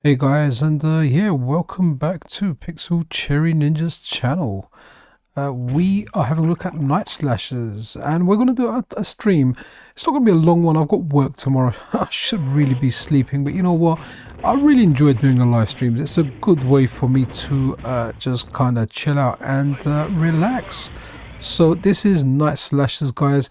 Hey guys, and yeah, welcome back to Pixel Cherry Ninja's channel. We are having a look at Night Slashers, and we're going to do a stream. It's not going to be a long one. I've got work tomorrow. I should really be sleeping, but you know what? I really enjoy doing the live streams. It's a good way for me to just kind of chill out and relax. So this is Night Slashers, guys.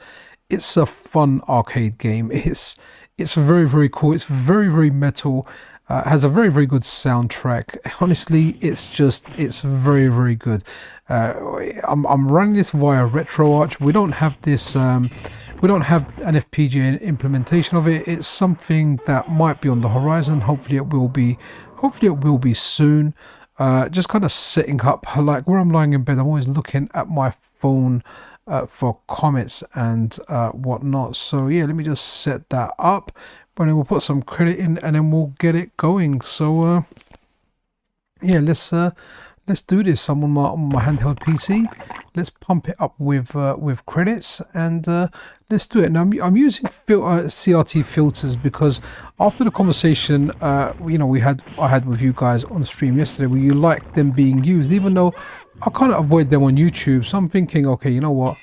It's a fun arcade game. It's very cool. It's very metal. Has a very good soundtrack. Honestly, it's very good. I'm running this via RetroArch. We don't have this. We don't have an FPGA implementation of it. It's something that might be on the horizon. Hopefully, it will be. Hopefully, it will be soon. Just kind of setting up. Like where I'm lying in bed, I'm always looking at my phone for comments and whatnot. So yeah, let me just set that up. But then we'll put some credit in and then we'll get it going. So yeah, let's do this. I'm on my handheld PC. Let's pump it up with credits and let's do it. Now I'm using CRT filters because after the conversation you know I had with you guys on stream yesterday, where you like them being used, even though I kind of avoid them on YouTube. So I'm thinking, okay, you know what?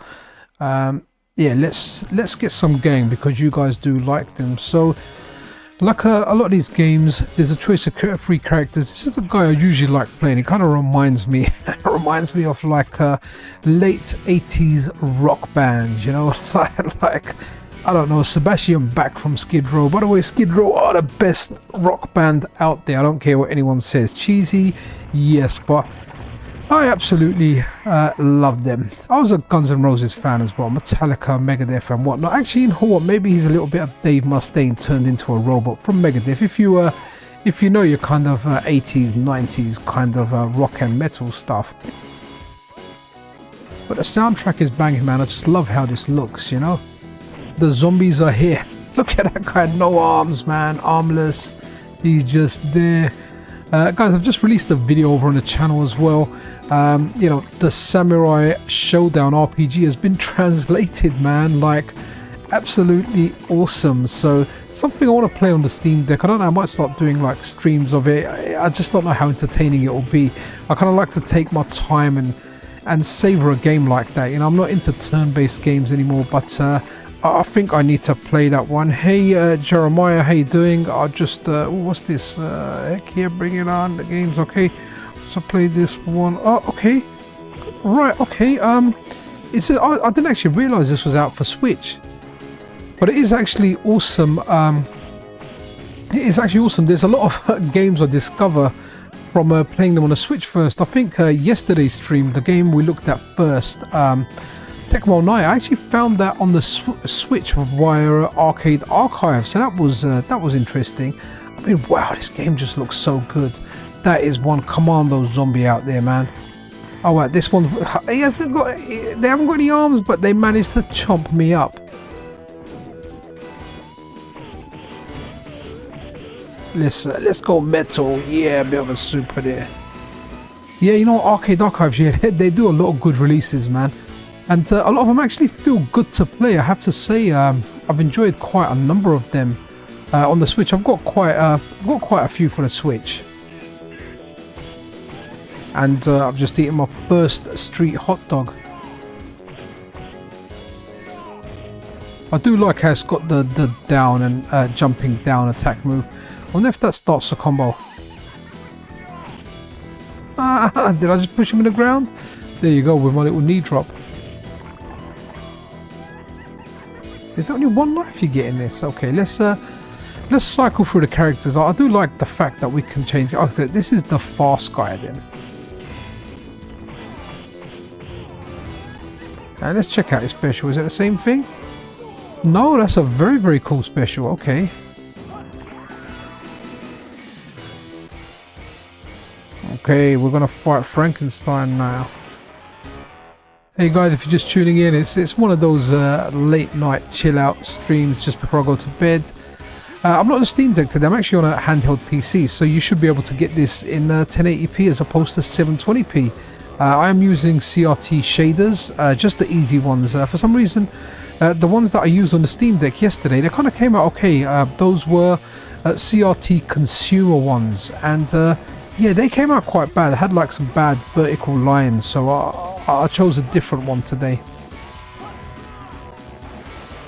Yeah, let's get some game because you guys do like them. So like a lot of these games, there's a choice of free characters. This is the guy I usually like playing. It kind of reminds me of like late 80s rock bands, you know. like I don't know, Sebastian Bach from Skid Row. By the way, Skid Row are the best rock band out there. I don't care what anyone says. Cheesy, yes, but I absolutely love them. I was a Guns N' Roses fan as well, Metallica, Megadeth and whatnot. Actually, you know what, maybe he's a little bit of Dave Mustaine turned into a robot from Megadeth. If you know your kind of 80s, 90s kind of rock and metal stuff. But the soundtrack is banging, man. I just love how this looks, you know. The zombies are here. Look at that guy, no arms, man, armless. He's just there. Guys, I've just released a video over on the channel as well. You know, the Samurai Showdown RPG has been translated, man, like absolutely awesome. So something I want to play on the Steam Deck. I don't know, I might start doing like streams of it. I just don't know how entertaining it will be. I kind of like to take my time and savor a game like that. You know, I'm not into turn-based games anymore, but I think I need to play that one. Hey Jeremiah, how you doing? I just what's this? Heck yeah, bring it on. The game's okay. So play this one. Oh, okay. Right, okay. It's I didn't actually realize this was out for Switch, but it is actually awesome. It is actually awesome. There's a lot of games I discover from playing them on the Switch first. I think yesterday's stream, the game we looked at first, Tecmo Night, I actually found that on the Switch via Arcade Archive. So that was interesting. I mean, wow, this game just looks so good. That is one commando zombie out there, man. Oh wow, this one, they haven't got any arms, but they managed to chomp me up. Let's go metal. Yeah, a bit of a super there. Yeah, you know, Arcade Archives, yeah, they do a lot of good releases, man. And a lot of them actually feel good to play. I have to say, I've enjoyed quite a number of them on the Switch. I've got quite a few for the Switch. And I've just eaten my first street hot dog. I do like how it's got the down and jumping down attack move. I wonder if that starts a combo. Did I just push him in the ground? There you go, with my little knee drop. There's only one life you get in this. Okay, let's cycle through the characters. I do like the fact that we can change. Oh, this is the fast guy then. And let's check out his special. Is it the same thing? No, that's a very cool special. Okay. Okay, we're gonna fight Frankenstein now. Hey guys, if you're just tuning in, it's one of those late night chill out streams just before I go to bed. I'm not on a Steam Deck today, I'm actually on a handheld PC, so you should be able to get this in 1080p as opposed to 720p. I am using CRT shaders, just the easy ones. For some reason, the ones that I used on the Steam Deck yesterday, they kind of came out okay. Those were CRT consumer ones, and yeah, they came out quite bad. They had like some bad vertical lines, so I chose a different one today.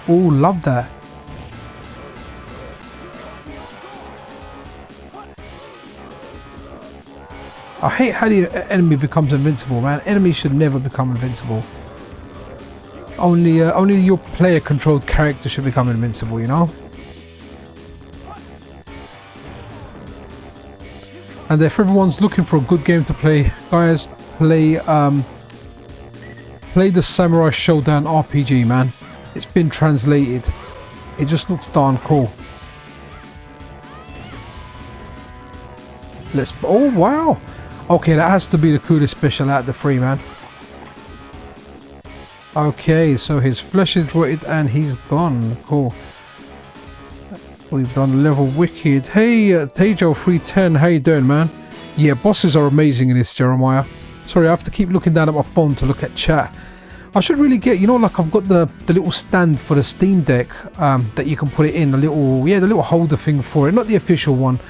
Oh, love that. I hate how the enemy becomes invincible, man. Enemies should never become invincible. Only your player-controlled character should become invincible, you know? And if everyone's looking for a good game to play, guys, play the Samurai Showdown RPG, man. It's been translated. It just looks darn cool. Oh, wow. Okay, that has to be the coolest special out of the three, man. Okay, so his flesh is rotted and he's gone. Cool. We've done level wicked. Hey, Tejo310, how you doing, man? Yeah, bosses are amazing in this, Jeremiah. Sorry, I have to keep looking down at my phone to look at chat. I should really get, you know, like I've got the little stand for the Steam Deck that you can put it in, the little holder thing for it, not the official one,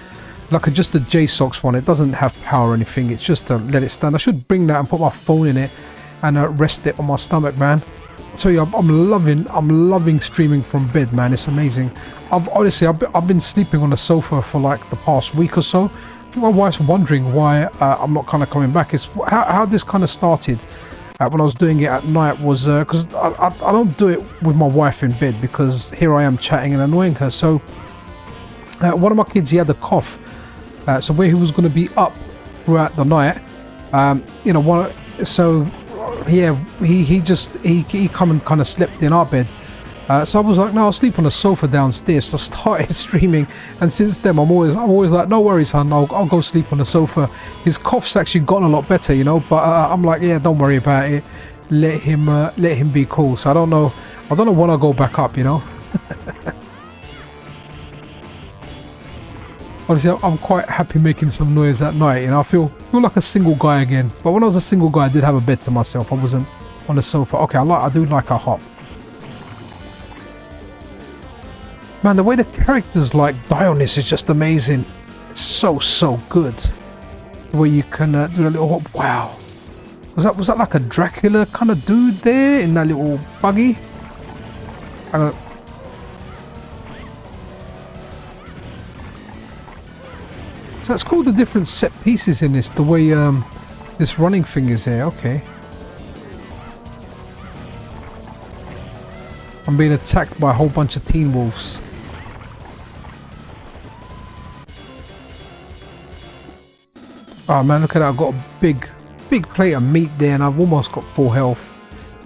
like just a JSOX one. It doesn't have power or anything, it's just to let it stand. I should bring that and put my phone in it and rest it on my stomach, man. So yeah, I'm loving streaming from bed, man. It's amazing. I've been sleeping on the sofa for like the past week or so. I think my wife's wondering why I'm not kind of coming back. It's how this kind of started. When I was doing it at night was because I don't do it with my wife in bed, because here I am chatting and annoying her. So one of my kids, he had a cough, so where he was going to be up throughout the night, you know, so yeah, he come and kind of slept in our bed. So I was like, no, I'll sleep on the sofa downstairs. So I started streaming, and since then I'm always like, no worries, hon, I'll go sleep on the sofa. His cough's actually gotten a lot better, you know, but I'm like, yeah, don't worry about it. Let him be cool. So I don't know when I'll go back up, you know. Honestly, I'm quite happy making some noise at night, you know. I feel like a single guy again. But when I was a single guy, I did have a bed to myself. I wasn't on the sofa. Okay, I do like a hop. Man, the way the characters like die on this is just amazing. It's so good. The way you can do a little hop. Wow. Was that like a Dracula kind of dude there in that little buggy? So it's called the different set pieces in this, the way this running thing is here. Okay. I'm being attacked by a whole bunch of teen wolves. Oh man, look at that. I've got a big plate of meat there, and I've almost got full health.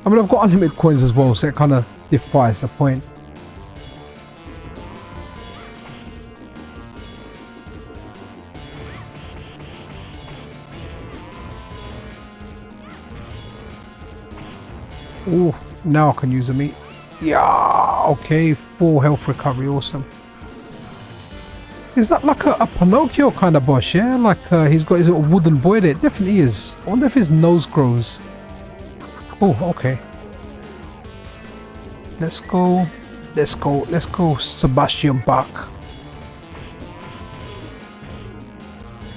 I mean, I've got unlimited coins as well, so it kind of defies the point. Oh, now I can use the meat. Yeah, okay, full health recovery, awesome. Is that like a Pinocchio kind of boss, yeah? Like he's got his little wooden boy there. It definitely is. I wonder if his nose grows. Oh, okay. Let's go, Sebastian Bach.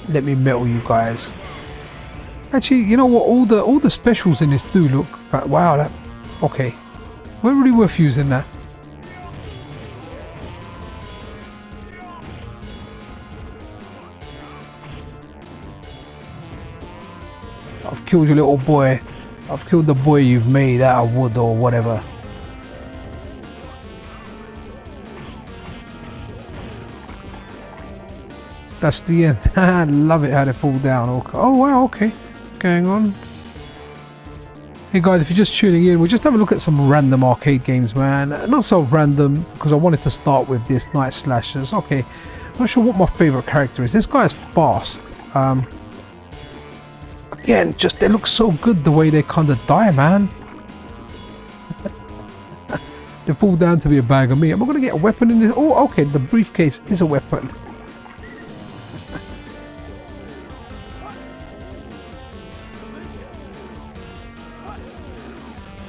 Let me metal you guys. Actually, you know what? All the specials in this do look. Wow, that. Okay, we're really worth using that. I've killed your little boy. I've killed the boy you've made out of wood or whatever. That's the end. I love it how they fall down. Oh wow, okay. Going on. Hey guys, if you're just tuning in, we're just having a look at some random arcade games, man. Not so random, because I wanted to start with this Night Slashers. Okay, not sure what my favourite character is. This guy is fast. Again, just they look so good the way they kind of die, man. They fall down to be a bag of meat. Am I going to get a weapon in this? Oh, okay, the briefcase is a weapon.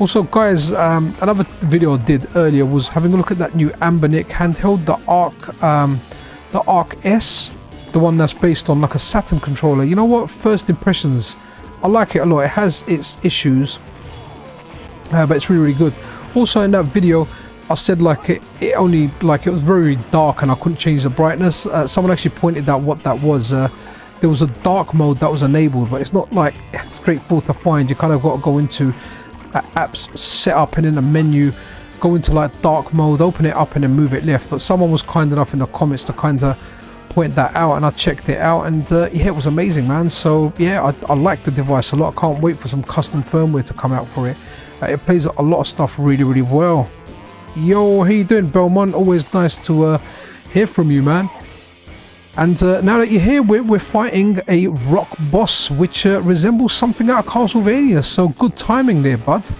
Also, guys, another video I did earlier was having a look at that new Ambernick handheld, the the Arc S, the one that's based on like a Saturn controller. You know what? First impressions, I like it a lot. It has its issues, but it's really, really good. Also in that video, I said like it was very dark and I couldn't change the brightness. Someone actually pointed out what that was. There was a dark mode that was enabled, but it's not like straightforward to find. You kind of got to go into apps setup and in the menu, go into like dark mode, open it up and then move it left. But someone was kind enough in the comments to kind of point that out, and I checked it out, and yeah, it was amazing, man. So yeah, I like the device a lot. I can't wait for some custom firmware to come out for it. It plays a lot of stuff really, really well. Yo, how you doing, Belmont? Always nice to hear from you, man. And now that you're here, we're fighting a rock boss, which resembles something out of Castlevania. So good timing there, bud. Do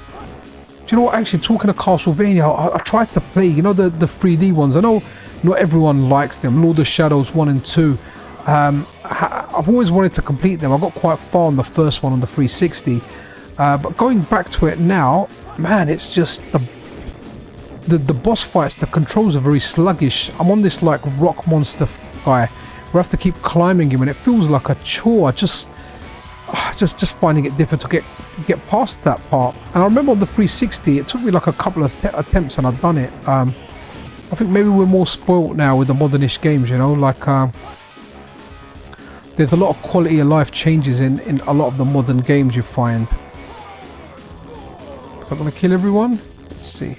you know what? Actually, talking of Castlevania, I tried to play, you know, the 3D ones. I know not everyone likes them. Lord of Shadows 1 and 2. I've always wanted to complete them. I got quite far on the first one on the 360. But going back to it now, man, it's just the boss fights, the controls are very sluggish. I'm on this like rock monster guy. We have to keep climbing him and it feels like a chore. Just finding it difficult to get past that part. And I remember on the 360 it took me like a couple of attempts and I'd done it. I think maybe we're more spoilt now with the modernish games, you know, like there's a lot of quality of life changes in a lot of the modern games you find. Is that going to kill everyone? Let's see.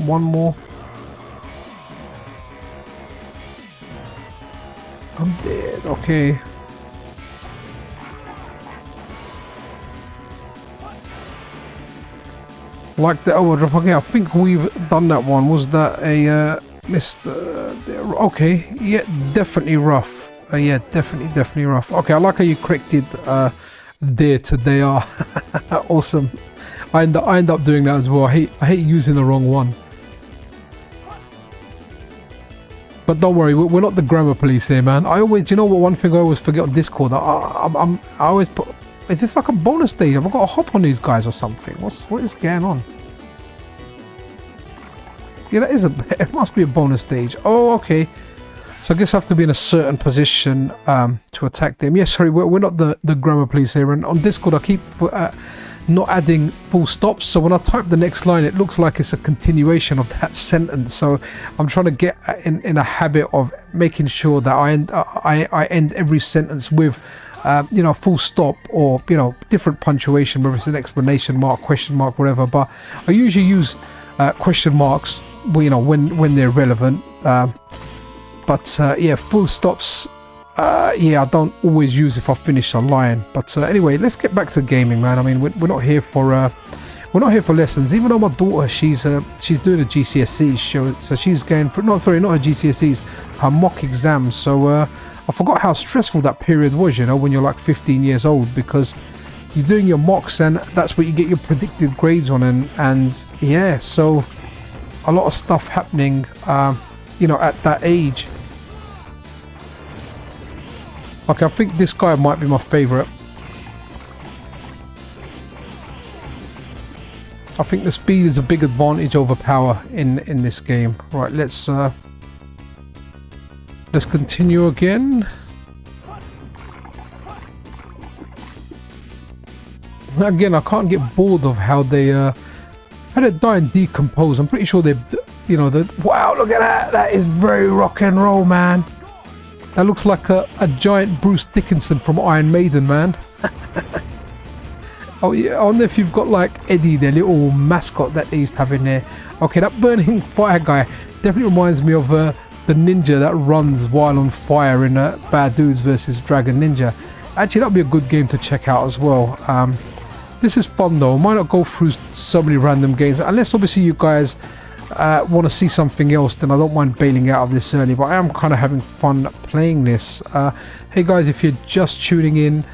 One more. I'm dead. Okay. Like the overdrop. Okay, I think we've done that one. Was that a Mr. Okay, yeah, definitely rough. Yeah, definitely rough. Okay, I like how you corrected there to they are. Awesome. I end up doing that as well. I hate using the wrong one. But don't worry, we're not the grammar police here, man. I always, you know what, one thing I always forget on Discord, I always put, is this like a bonus stage? Have I got to hop on these guys or something? What is going on? Yeah, that is it must be a bonus stage. Oh, okay. So I guess I have to be in a certain position to attack them. Yeah, sorry, we're not the grammar police here. And on Discord, I keep not adding full stops, so when I type the next line it looks like it's a continuation of that sentence. So I'm trying to get in a habit of making sure that I end every sentence with you know, full stop, or you know, different punctuation, whether it's an exclamation mark, question mark, whatever. But I usually use question marks, you know, when they're relevant. But yeah, full stops, yeah, I don't always use if I finish a line. But anyway, let's get back to gaming, man. I mean, we're not here for lessons. Even though my daughter, she's doing a GCSEs, so she's going for not her GCSEs, her mock exams. So I forgot how stressful that period was, you know, when you're like 15 years old, because you're doing your mocks and that's what you get your predicted grades on, and yeah, so a lot of stuff happening, you know, at that age. Okay, I think this guy might be my favorite. I think the speed is a big advantage over power in this game. Right, let's continue again. Again, I can't get bored of how they die and decompose. I'm pretty sure they, you know, wow, look at that. That is very rock and roll, man. That looks like a giant Bruce Dickinson from Iron Maiden, man. Oh yeah, I wonder if you've got like Eddie, their little mascot that they used to have in there. Okay, that burning fire guy definitely reminds me of the ninja that runs while on fire in Bad Dudes vs Dragon Ninja. Actually, that'd be a good game to check out as well. This is fun though. I might not go through so many random games, unless obviously you guys want to see something else, then I don't mind bailing out of this early, but I am kind of having fun playing this. Hey guys, if you're just tuning in,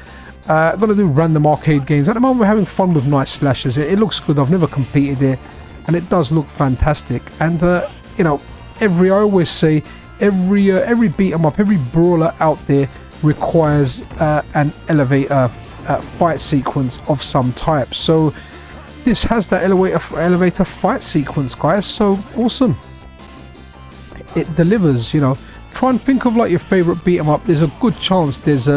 I'm going to do random arcade games. At the moment we're having fun with Night Slashers. It looks good. I've never completed it and it does look fantastic. And you know, I always say every beat 'em up, every brawler out there requires an elevator fight sequence of some type. So this has that elevator fight sequence, guys. So awesome. It delivers, you know. Try and think of like your favorite beat 'em up. There's a good chance there's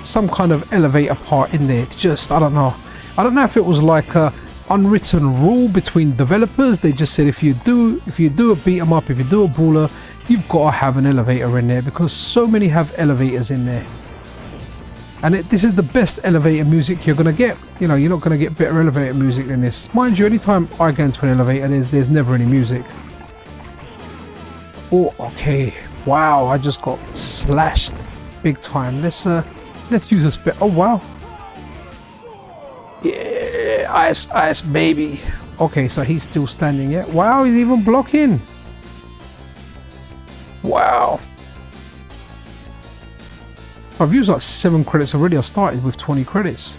some kind of elevator part in there. It's just, I don't know if it was like a unwritten rule between developers. They just said if you do a beat 'em up, if you do a brawler, you've got to have an elevator in there, because so many have elevators in there. And this is the best elevator music you're gonna get. You know, you're not gonna get better elevator music than this. Mind you, anytime I go into an elevator, there's never any music. Oh, okay. Wow, I just got slashed big time. Let's use a spit. Oh wow. Yeah, ice baby. Okay, so he's still standing. Yeah. Wow, he's even blocking. Wow. I've used like 7 credits already. I started with 20 credits.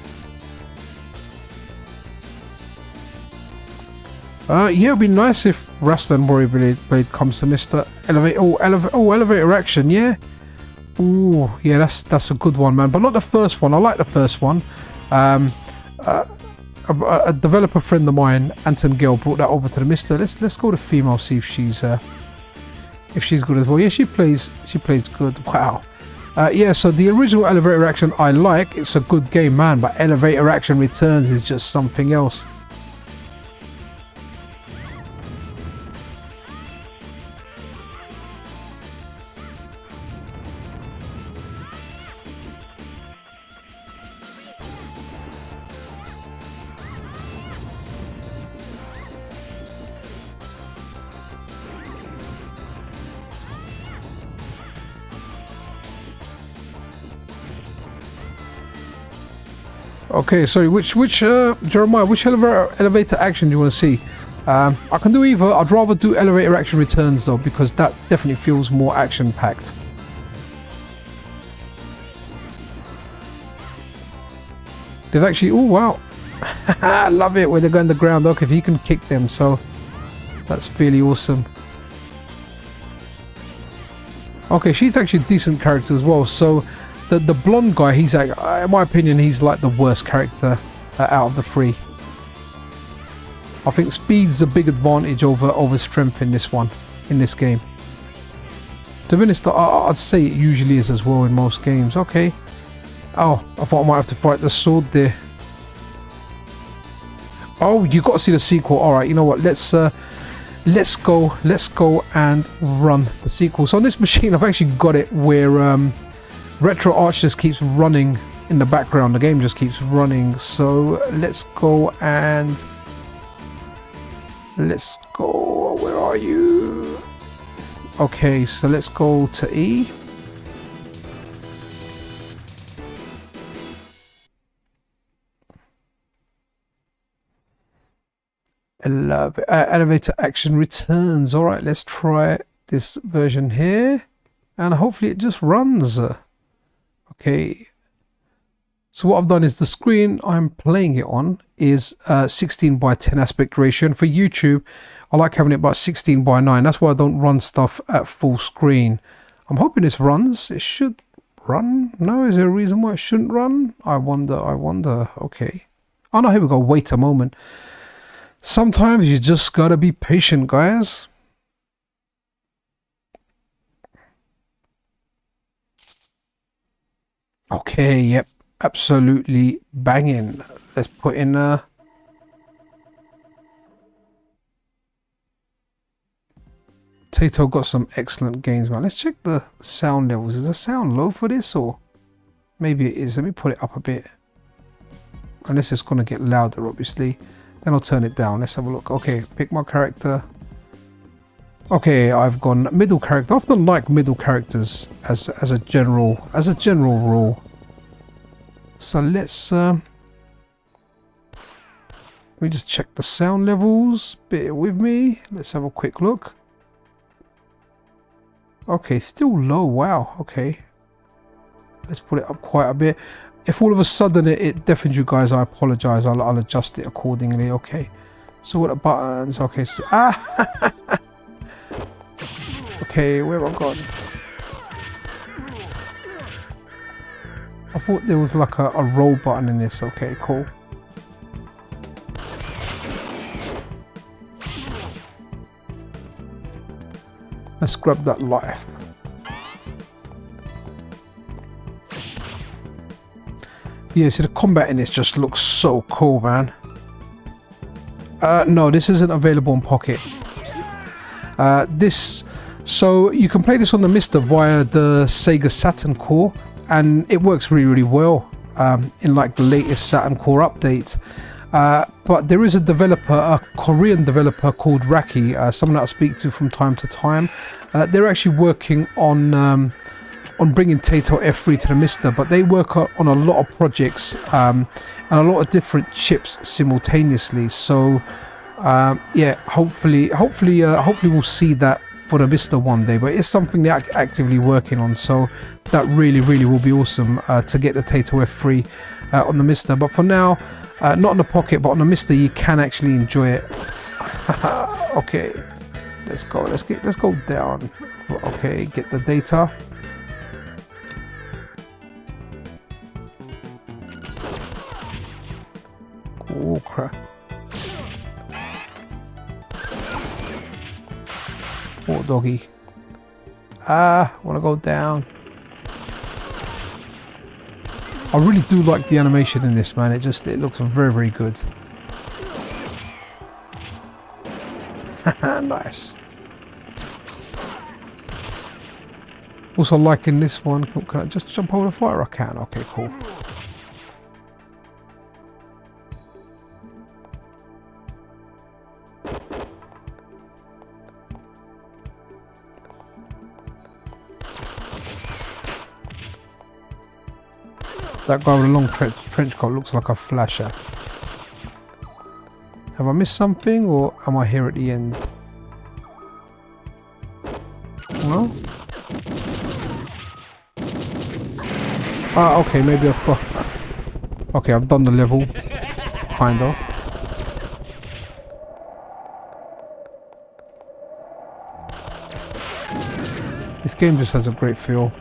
Yeah, it'd be nice if Rasta and Warrior Blade comes to Mr. Elevator. Elevator action, yeah. Ooh, yeah, that's a good one, man. But not the first one. I like the first one. A developer friend of mine, Anton Gill, brought that over to the Mister. Let's go to female, see if she's good as well. Yeah, she plays good. Wow. Yeah, so the original Elevator Action I like. It's a good game, man. But Elevator Action Returns is just something else. Okay, sorry, which Jeremiah, which elevator action do you want to see? I can do either. I'd rather do Elevator Action Returns though, because that definitely feels more action packed. They've actually, oh wow. I love it when they go on the ground. Okay, if you can kick them, so that's fairly awesome. Okay, she's actually a decent character as well. So the blonde guy, he's like, in my opinion, he's like the worst character out of the 3. I think speed's a big advantage over strength in this game. To be honest, I'd say it usually is as well in most games. Okay. Oh, I thought I might have to fight the sword there. Oh, you got to see the sequel. All right, you know what? Let's go and run the sequel. So on this machine, I've actually got it where RetroArch just keeps running in the background. The game just keeps running. So let's go and where are you? Okay, so let's go to E. Elevator Action Returns. All right, let's try this version here, and hopefully it just runs. Okay, so what I've done is the screen I'm playing it on is 16:10 aspect ratio, and for YouTube I like having it about 16:9. That's why I don't run stuff at full screen. I'm hoping this runs. It should run. No, is there a reason why it shouldn't run? I wonder. Okay. Oh no, here we go. Wait a moment. Sometimes you just gotta be patient, guys. Okay, yep, absolutely banging. Let's put in Tato got some excellent games, man. Let's check the sound levels. Is the sound low for this, or maybe it is? Let me put it up a bit. Unless it's gonna get louder, obviously. Then I'll turn it down. Let's have a look. Okay, pick my character. Okay, I've gone middle character. I often like middle characters as a general rule. So let's let me just check the sound levels. Bear with me. Let's have a quick look. Okay, still low. Wow. Okay, let's put it up quite a bit. If all of a sudden it deafens you guys, I apologize. I'll adjust it accordingly. Okay, so what the buttons? Okay, so okay, where have I gone? I thought there was like a roll button in this. Okay, cool. Let's grab that life. Yeah, see the combat in this just looks so cool, man. No, this isn't available on Pocket. So you can play this on the Mister via the Sega Saturn Core, and it works really, really well in like the latest Saturn Core update. But there is a developer, a Korean developer called Raki, someone that I speak to from time to time. They're actually working on bringing Taito F3 to the Mister, but they work on a lot of projects and a lot of different chips simultaneously. So yeah, hopefully we'll see that for the Mister one day. But it's something they're actively working on, so that really will be awesome to get the Taito F3 on the Mister. But for now, not on the Pocket, but on the Mister, you can actually enjoy it. Okay, let's go down. Okay, get the data. Oh crap. Oh doggy. Wanna go down. I really do like the animation in this, man. It looks very good. Nice. Also liking this one. Can I just jump over the fire? I can. Okay, cool. That guy with a long trench coat looks like a flasher. Have I missed something, or am I here at the end? No? Ah, okay, maybe okay, I've done the level. Kind of. This game just has a great feel.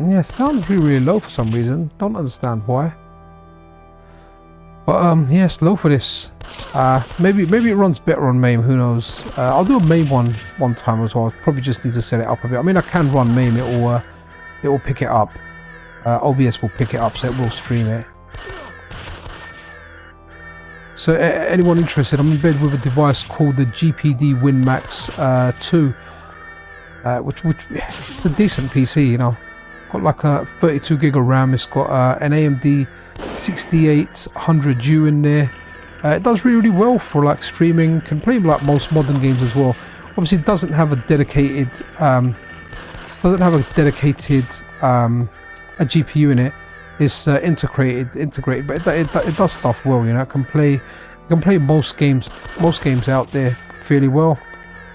Yeah, sounds really low for some reason. Don't understand why. But yeah, it's low for this. Maybe it runs better on MAME. Who knows? I'll do a MAME one time as well. Probably just need to set it up a bit. I mean, I can run MAME. It will pick it up. OBS will pick it up, so it will stream it. So anyone interested? I'm in bed with a device called the GPD WinMax 2, which it's a decent PC, you know. Got like a 32 gig of RAM. It's got an AMD 6800U in there. It does really well for like streaming. Can play like most modern games as well. Obviously, it doesn't have a dedicated a GPU in it. It's integrated, but it does stuff well. You know, it can play most games out there fairly well.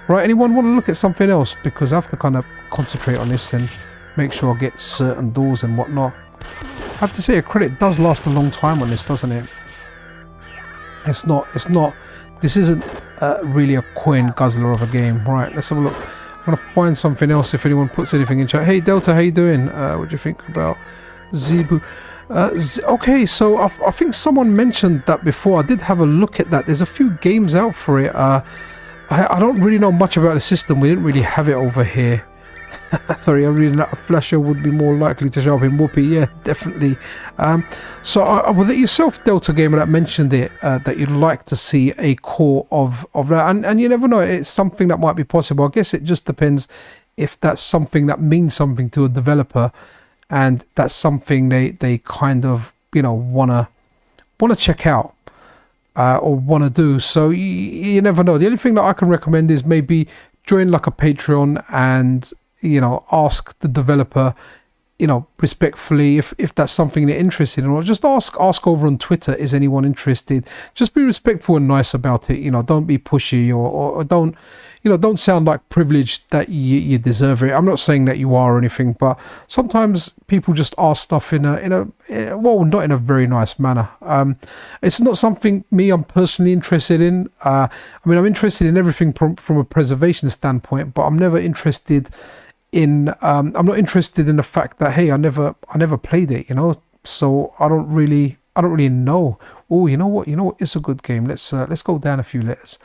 Right? Anyone want to look at something else? Because I have to kind of concentrate on this and make sure I get certain doors and whatnot. I have to say, a credit does last a long time on this, doesn't it? It's not. This isn't really a coin guzzler of a game. Right, let's have a look. I'm gonna find something else if anyone puts anything in chat. Hey Delta, how you doing? What do you think about Zebu? Okay, so I think someone mentioned that before. I did have a look at that. There's a few games out for it. I don't really know much about the system. We didn't really have it over here. Sorry, I'm reading that a flasher would be more likely to show up in Whoopi. Yeah, definitely. So was it yourself, Delta Gamer, that mentioned it, that you'd like to see a core of that? And you never know, it's something that might be possible. I guess it just depends if that's something that means something to a developer, and that's something they kind of, you know, wanna check out or wanna do. So you never know. The only thing that I can recommend is maybe join like a Patreon and, you know, ask the developer you know, respectfully, if that's something they're interested in, or just ask over on Twitter, is anyone interested? Just be respectful and nice about it. You know, don't be pushy, or don't, you know, don't sound like privileged that you deserve it. I'm not saying that you are or anything, but sometimes people just ask stuff in a well, not in a very nice manner. It's not something I'm personally interested in. I mean, I'm interested in everything from a preservation standpoint, but I'm never interested in I'm not interested in the fact that, hey, I never played it, you know, so I don't really know. Oh, you know what, it's a good game. Let's go down a few letters.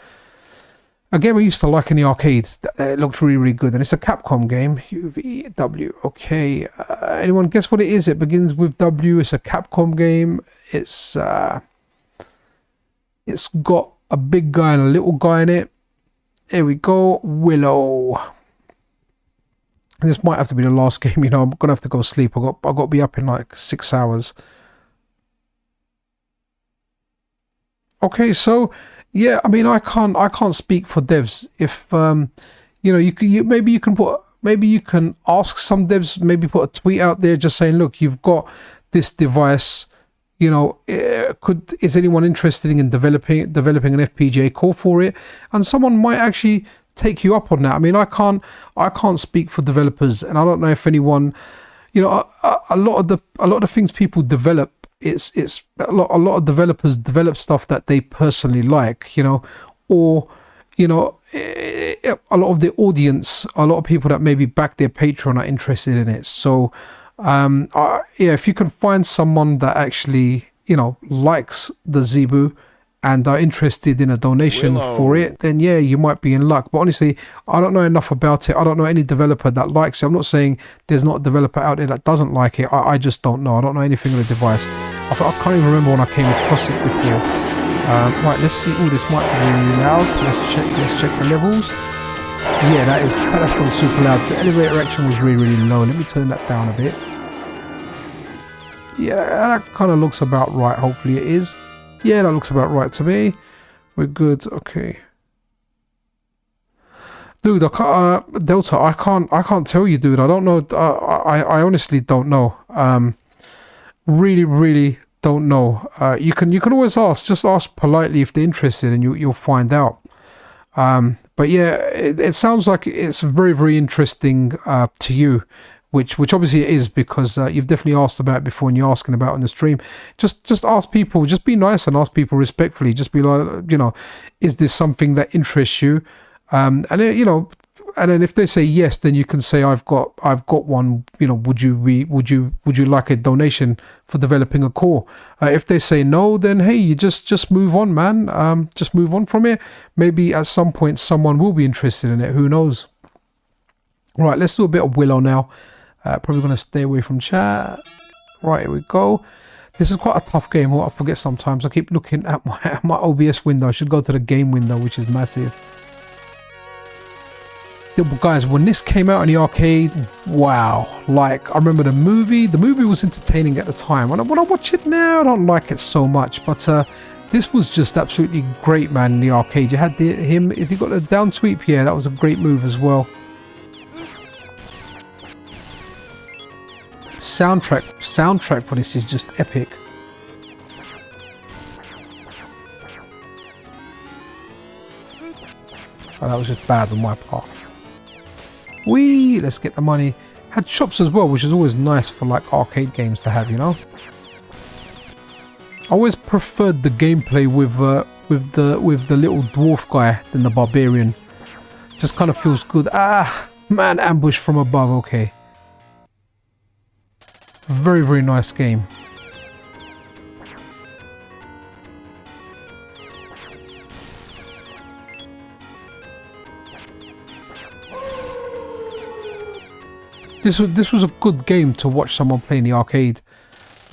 A game I used to like in the arcade. It looked really good, and it's a Capcom game. UVW. Okay, anyone guess what it is? It begins with W. It's a Capcom game. It's got a big guy and a little guy in it. There we go. Willow. This might have to be the last game, you know. I'm gonna have to go sleep. I got to be up in like 6 hours. Okay, so yeah, I mean, I can't speak for devs. If you know, maybe you can ask some devs, maybe put a tweet out there just saying, look, you've got this device, you know, is anyone interested in developing an FPGA core for it? And someone might actually take you up on that. I mean, I can't speak for developers, and I don't know if anyone, you know, a lot of the things people develop, it's a lot of developers develop stuff that they personally like, you know, or, you know, a lot of the audience, a lot of people that maybe back their Patreon are interested in it. So yeah, if you can find someone that actually, you know, likes the Zebu and are interested in a donation for it, then yeah, you might be in luck. But honestly, I don't know enough about it. I don't know any developer that likes it. I'm not saying there's not a developer out there that doesn't like it. I just don't know. I don't know anything of the device. I can't even remember when I came across it before. Right, let's see. Oh, this might be really loud. Let's check the levels. Yeah, that's gone super loud. So the elevator action was really low. Let me turn that down a bit. Yeah, that kind of looks about right. Hopefully it is. Yeah, that looks about right to me. We're good. Okay, dude. Delta. I can't tell you, dude. I don't know. I honestly don't know. Really don't know. You can always ask. Just ask politely if they're interested, and you'll find out. But yeah, it sounds like it's very interesting to you. Which obviously it is, because you've definitely asked about it before, and you're asking about it on the stream. Just ask people, just be nice and ask people respectfully. Just be like, you know, is this something that interests you? And then, you know, and then if they say yes, then you can say, I've got one. You know, would you like a donation for developing a core? If they say no, then hey, you just move on, man. Just move on from it. Maybe at some point someone will be interested in it. Who knows? Right, let's do a bit of Willow now. Probably going to stay away from chat. Right, here we go. This is quite a tough game. What I forget sometimes. I keep looking at my OBS window. I should go to the game window, which is massive. But guys, when this came out in the arcade, wow. Like, I remember the movie. The movie was entertaining at the time. When I watch it now, I don't like it so much. But this was just absolutely great, man, in the arcade. You had him. If you got the down sweep here, that was a great move as well. Soundtrack for this is just epic. Oh, that was just bad on my part. Whee! Let's get the money. Had shops as well, which is always nice for like arcade games to have, you know. I always preferred the gameplay with the little dwarf guy than the barbarian. Just kind of feels good. Ah, man, ambush from above. Okay. Very nice game. This was a good game to watch someone play in the arcade.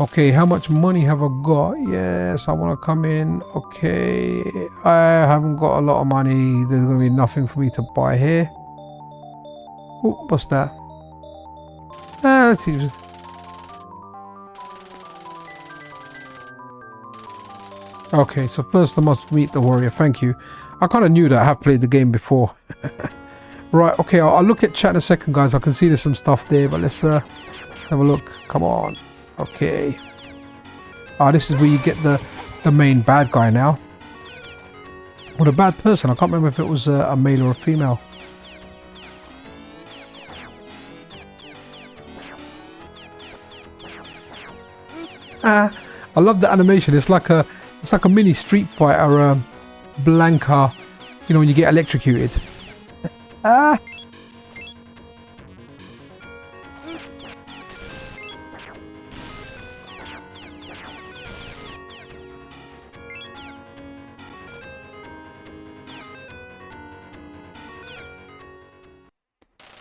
Okay, how much money have I got? Yes, I want to come in. Okay, I haven't got a lot of money. There's going to be nothing for me to buy here. Oh, what's that? Let's see. Okay, so first I must meet the warrior. Thank you. I kind of knew that. I have played the game before. Right, okay, I'll look at chat in a second, guys. I can see there's some stuff there, but let's Have a look. Come on. Okay. Ah, this is where you get the main bad guy now. Or the bad person. I can't remember if it was a male or a female. I love the animation. It's like a mini Street Fighter Blanca. You know when you get electrocuted.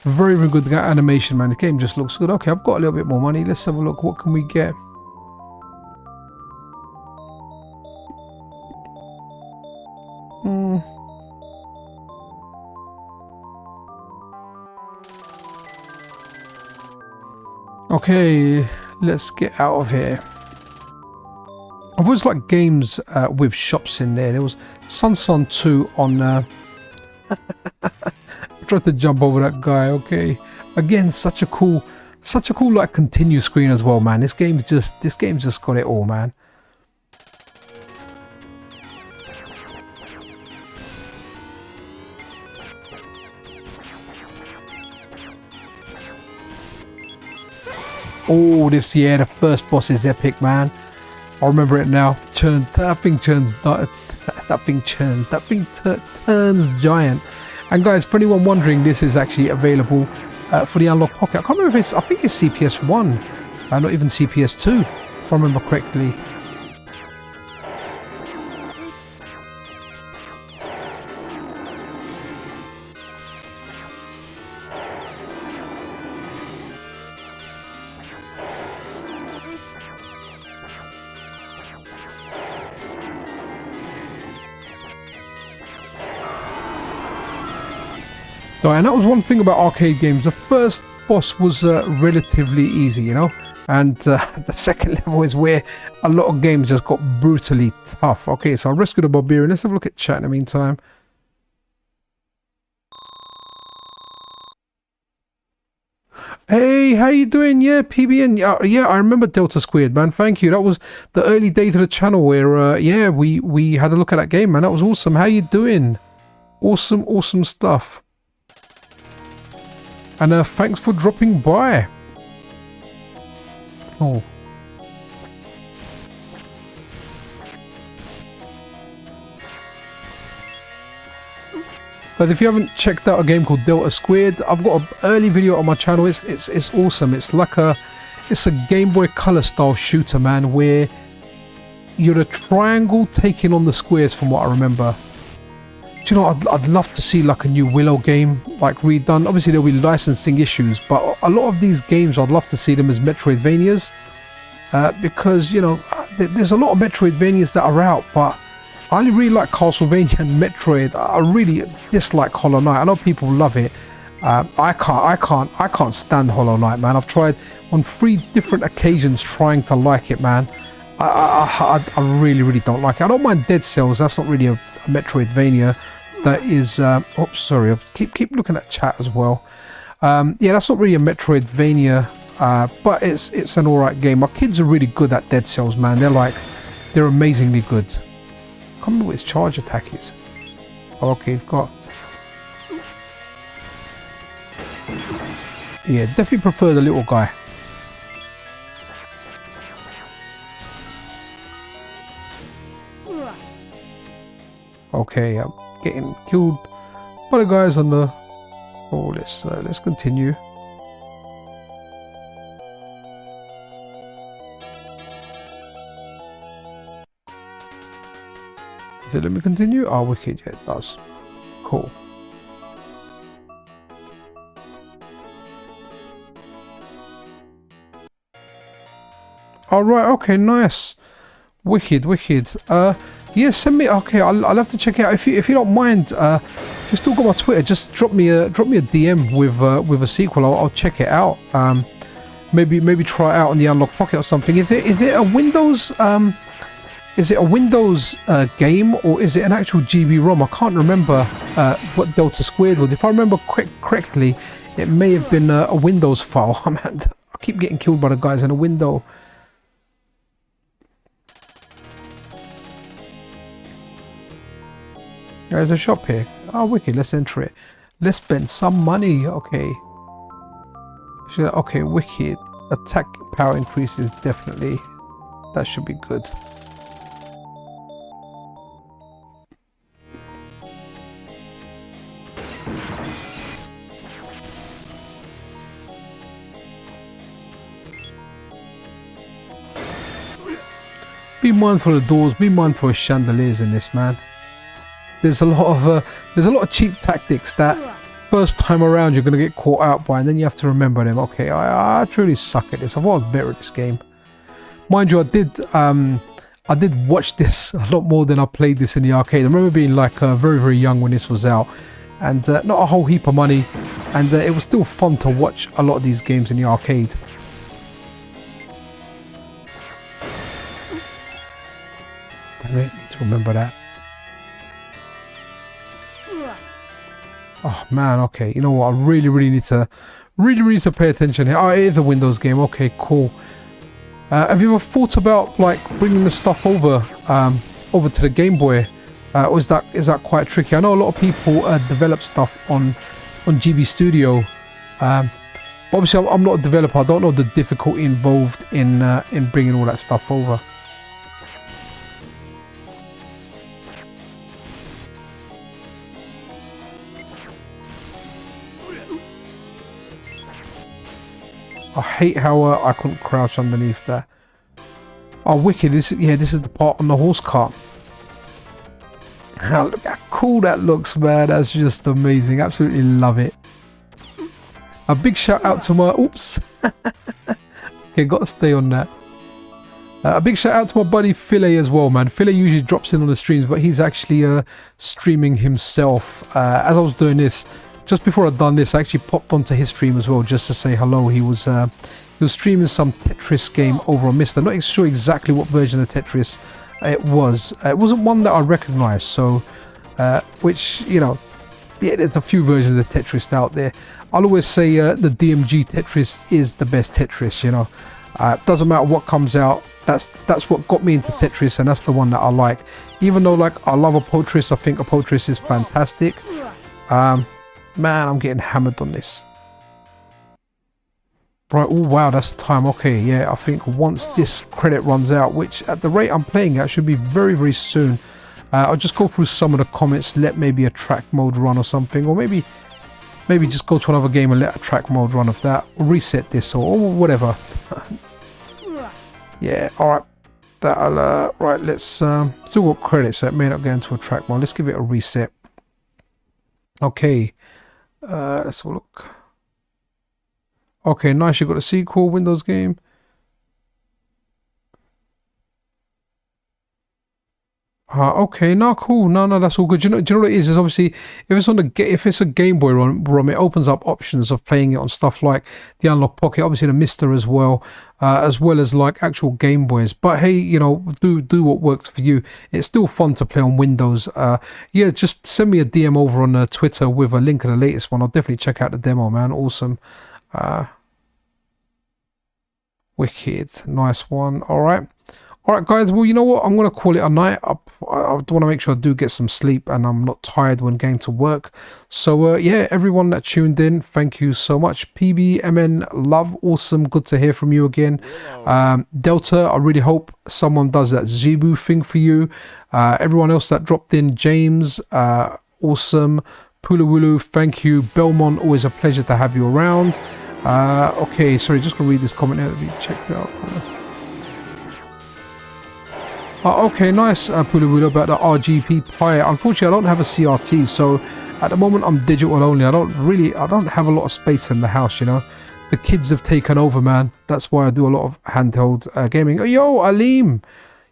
Very, very good animation, man. The game just looks good. Okay, I've got a little bit more money. Let's have a look. What can we get? Okay, let's get out of here. I've always liked games with shops in there. There was Sun 2 on... I tried to jump over that guy. Okay, again, such a cool like continue screen as well, man. This game's just got it all, man. Oh, the first boss is epic, man. I remember it now. That thing turns giant. And guys, for anyone wondering, this is actually available for the Unlock Pocket. I can't remember if I think it's CPS 1, not even CPS 2, if I remember correctly. And that was one thing about arcade games. The first boss was relatively easy, you know, and the second level is where a lot of games just got brutally tough. Okay, so I rescued the Barbarian. Let's have a look at chat in the meantime. Hey, how you doing? Yeah, PBN. Yeah, I remember Delta Squared, man. Thank you. That was the early days of the channel where, yeah, we had a look at that game, man. That was awesome. How you doing? Awesome stuff. And thanks for dropping by. Oh. But if you haven't checked out a game called Delta Squared, I've got an early video on my channel. It's awesome. It's a Game Boy Color style shooter, man, where you're a triangle taking on the squares from what I remember. Do you know, I'd love to see like a new Willow game like redone. Obviously there'll be licensing issues, but a lot of these games I'd love to see them as Metroidvanias, because, you know, there's a lot of Metroidvanias that are out, but I only really like Castlevania and Metroid. I really dislike Hollow Knight. I know people love it. I can't stand Hollow Knight, man. I've tried on 3 different occasions trying to like it, man. I really don't like it. I don't mind Dead Cells. That's not really a Metroidvania. That is oops, sorry, I keep looking at chat as well. Yeah, that's not really a Metroidvania, but it's an alright game. My kids are really good at Dead Cells, man. They're amazingly good. I can't remember what his charge attack is. Oh, okay, you've got... Yeah, definitely prefer the little guy. Okay, I'm getting killed by the guys on the... Oh, let's continue. Does it let me continue? Oh, wicked, yeah, it does. Cool. Alright, okay, nice. Wicked. Yeah, send me. Okay, I'll have to check it out. If you don't mind, if you still got my Twitter, just drop me a DM with a sequel. I'll check it out. Maybe try it out on the Unlock Pocket or something. Is it a Windows? Is it a Windows game, or is it an actual GB-ROM? I can't remember what Delta Squared was. If I remember correctly, it may have been a Windows file. I keep getting killed by the guys in the window. There's a shop here. Oh, wicked. Let's enter it. Let's spend some money. Okay. Okay, wicked. Attack power increases, definitely. That should be good. Be mindful of the doors. Be mindful of chandeliers in this, man. There's a lot of cheap tactics that first time around you're gonna get caught out by, and then you have to remember them. Okay, I truly suck at this. I thought I was better at this game. Mind you, I did watch this a lot more than I played this in the arcade. I remember being like very, very young when this was out, and not a whole heap of money, and it was still fun to watch a lot of these games in the arcade. Damn it, need to remember that. Oh man, okay. You know what? I really need to pay attention here. Oh, it is a Windows game. Okay, cool. Have you ever thought about like bringing the stuff over to the Game Boy? Or is that quite tricky? I know a lot of people develop stuff on GB Studio. But obviously, I'm not a developer. I don't know the difficulty involved in bringing all that stuff over. I hate how I couldn't crouch underneath there. Oh, wicked! This is the part on the horse cart. Look how cool that looks, man. That's just amazing. Absolutely love it. A big shout out to my... Oops. Okay, got to stay on that. A big shout out to my buddy Philae as well, man. Philae usually drops in on the streams, but he's actually streaming himself. As I was doing this, just before I'd done this, I actually popped onto his stream as well, just to say hello. He was streaming some Tetris game over on Mr. Not sure exactly what version of Tetris it was. It wasn't one that I recognised, so which, you know, yeah, there's a few versions of Tetris out there. I'll always say the DMG Tetris is the best Tetris, you know. Doesn't matter what comes out, that's what got me into Tetris, and that's the one that I like. Even though, like, I love Apotris, I think Apotris is fantastic. Man, I'm getting hammered on this. Right, oh wow, that's time. Okay, yeah, I think once this credit runs out, which at the rate I'm playing at should be very, very soon, I'll just go through some of the comments, let maybe a track mode run or something, or maybe just go to another game and let a track mode run of that, or reset this or whatever. Yeah, alright. That'll, right, let's, still got credits, so it may not get into a track mode. Let's give it a reset. Okay. Let's have a look. Okay, nice. You got a sequel, Windows game. Okay, no, cool. No, that's all good. Do you know what it is? Is obviously if it's a Game Boy ROM, it opens up options of playing it on stuff like the Unlock Pocket, obviously the Mister as well as like actual Game Boys. But hey, you know, do what works for you. It's still fun to play on Windows. Yeah, just send me a DM over on Twitter with a link of the latest one. I'll definitely check out the demo, man. Awesome. Wicked, nice one. All right, guys. Well, you know what? I'm gonna call it a night. I want to make sure I do get some sleep and I'm not tired when going to work. So yeah, everyone that tuned in, thank you so much. PBMN love, awesome, good to hear from you again. Delta, I really hope someone does that Zebu thing for you. Everyone else that dropped in, James, awesome. Pulawulu, thank you. Belmont, always a pleasure to have you around. Okay, sorry, just gonna read this comment here. Let me check it out. Okay, nice, Pulawulu, about the RGP Pi. Unfortunately, I don't have a CRT, so at the moment I'm digital only. I don't have a lot of space in the house, you know. The kids have taken over, man. That's why I do a lot of handheld gaming. Yo, Aleem,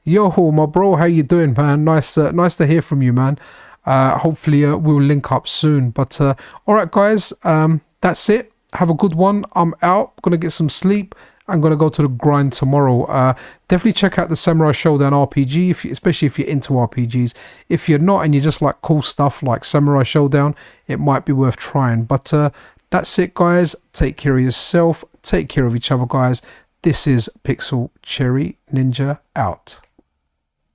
yo, my bro, how you doing, man? Nice to hear from you, man. Hopefully we'll link up soon. But all right, guys, that's it. Have a good one. I'm out. Gonna get some sleep. I'm gonna go to the grind tomorrow. Definitely check out the Samurai Showdown RPG, especially if you're into RPGs. If you're not and you just like cool stuff like Samurai Showdown, it might be worth trying. But That's it, guys. Take care of yourself. Take care of each other, guys. This is Pixel Cherry Ninja out.